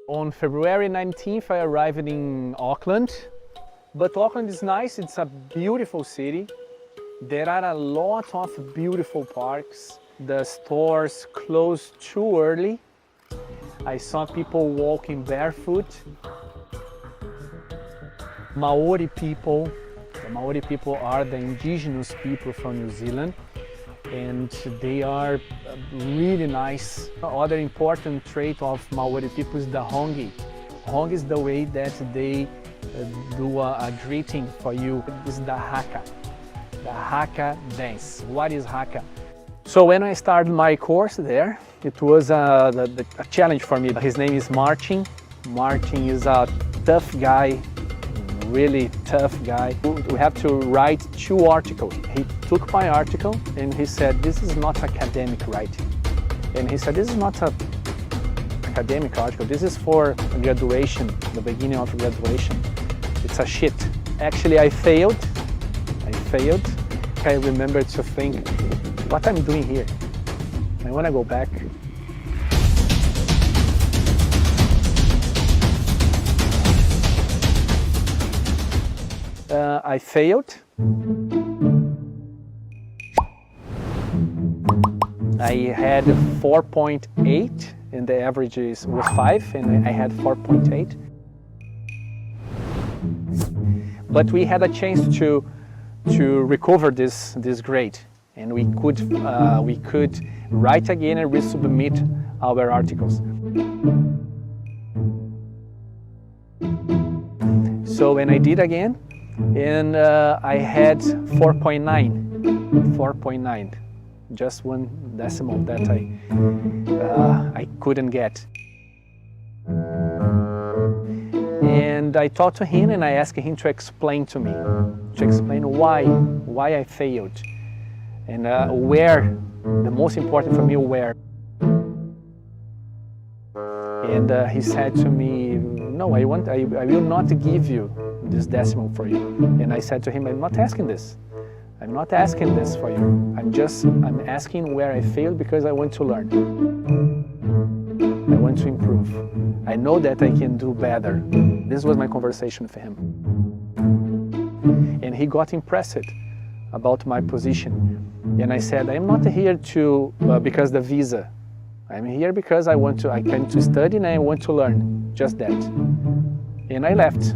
On February 19th, I arrived in Auckland. But Auckland is nice, it's a beautiful city. There are a lot of beautiful parks. The stores close too early. I saw people walking barefoot. Maori people. The Maori people are the indigenous people from New Zealand, and they are really nice. Other important trait of Maori people is the hongi. Hongi is the way that they do a greeting for you. This is the haka dance. What is haka? So when I started my course there, it was a challenge for me. His name is Martin. Martin is a tough guy, really tough guy. We have to write 2 articles. He took my article and he said, this is not academic writing. And he said, this is not an academic article. This is for graduation, the beginning of graduation. It's a shit. Actually, I failed. I remember to think, what I'm doing here? I want to go back. I failed. I had 4.8 and the average was 5 and I had 4.8. But we had a chance to recover this grade, and we could write again and resubmit our articles. So when I did again, and I had 4.9, just 1 decimal that I couldn't get. And I talked to him and I asked him to explain to me, why I failed, and where, the most important for me, where. And he said to me, no, I will not give you this decimal for you. And I said to him, I'm not asking this. I'm not asking this for you. I'm asking where I failed because I want to learn. I want to improve. I know that I can do better. This was my conversation with him. And he got impressed about my position. And I said, I'm not here because the visa. I'm here because I came to study and I want to learn, just that. And I left.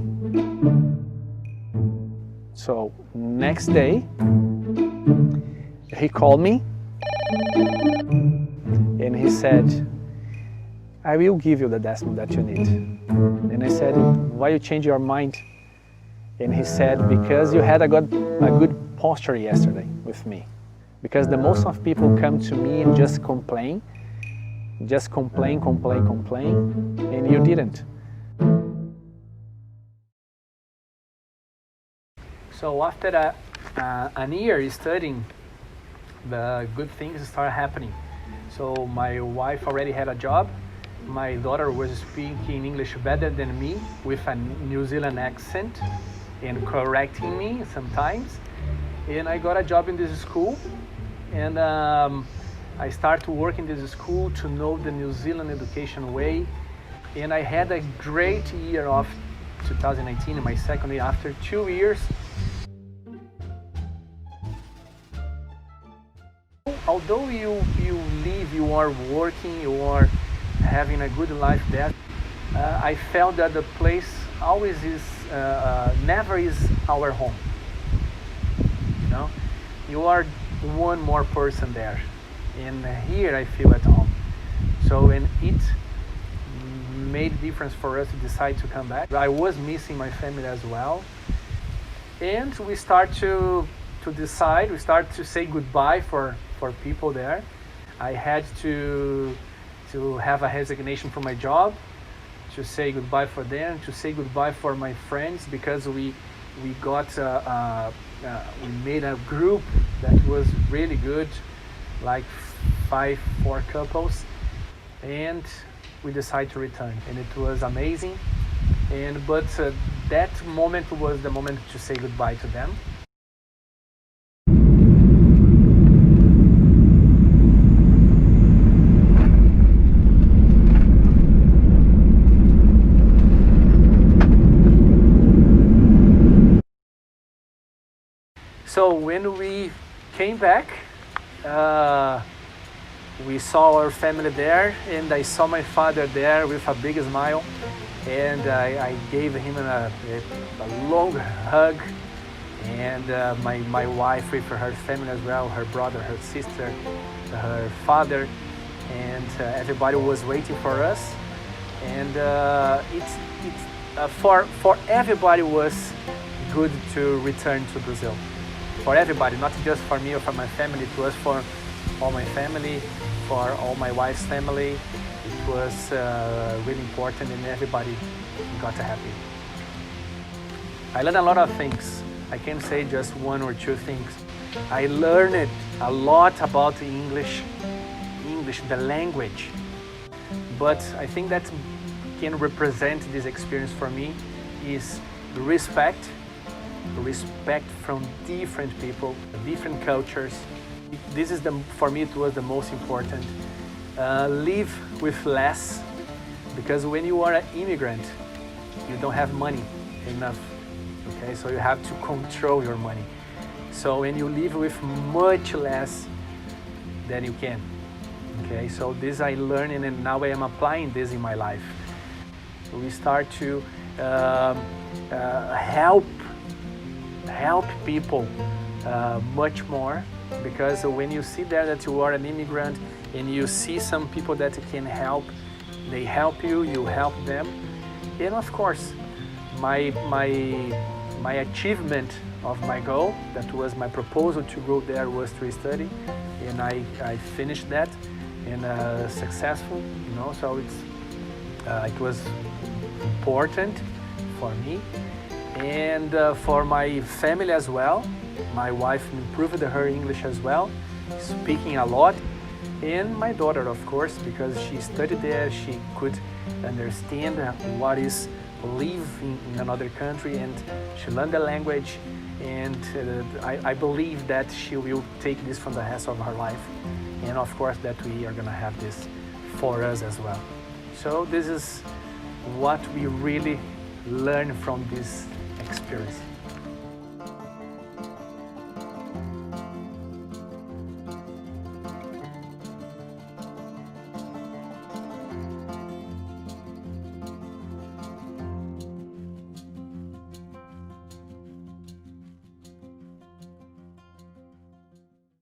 So next day, he called me and he said, I will give you the decimal that you need. And I said, why you change your mind? And he said, because you had a good posture yesterday with me. Because the most of people come to me and just complain, and you didn't. So after an year studying, the good things started happening. So my wife already had a job. My daughter was speaking English better than me with a New Zealand accent and correcting me sometimes. And I got a job in this school, and I started to work in this school to know the New Zealand education way. And I had a great year of 2019, my second year, after 2 years. Although you live, you are working, you are having a good life there, I felt that the place always is, never is our home. You know, you are one more person there, and here I feel at home. So, and it made a difference for us to decide to come back. I was missing my family as well, and we start to decide. We start to say goodbye for people there. I had to have a resignation from my job, to say goodbye for them, to say goodbye for my friends, because we made a group that was really good, like 4 couples, and we decided to return, and it was amazing. But that moment was the moment to say goodbye to them. when we came back, we saw our family there, and I saw my father there with a big smile, and I gave him a long hug, and my wife with her family as well, her brother, her sister, her father, and everybody was waiting for us, and for everybody was good to return to Brazil. For everybody, not just for me or for my family, it was for all my family, for all my wife's family. It was really important, and everybody got happy. I learned a lot of things. I can't say just one or two things. I learned a lot about English, the language. But I think that can represent this experience for me is respect from different people, different cultures. This is for me it was the most important. Live with less, because when you are an immigrant, you don't have money enough. Okay, so you have to control your money. So when you live with much less than you can. Okay, so this I learned, and now I am applying this in my life. We start to help people much more, because when you see there that you are an immigrant and you see some people that can help, they help you, you help them. And of course, my achievement of my goal, that was my proposal to go there, was to study, and I finished that, and successful, you know, so it was important for me, and for my family as well. My wife improved her English as well, speaking a lot, and my daughter, of course, because she studied there, she could understand what is live in another country, and she learned the language, and I believe that she will take this from the rest of her life, and of course that we are gonna have this for us as well. So this is what we really learn from this experience.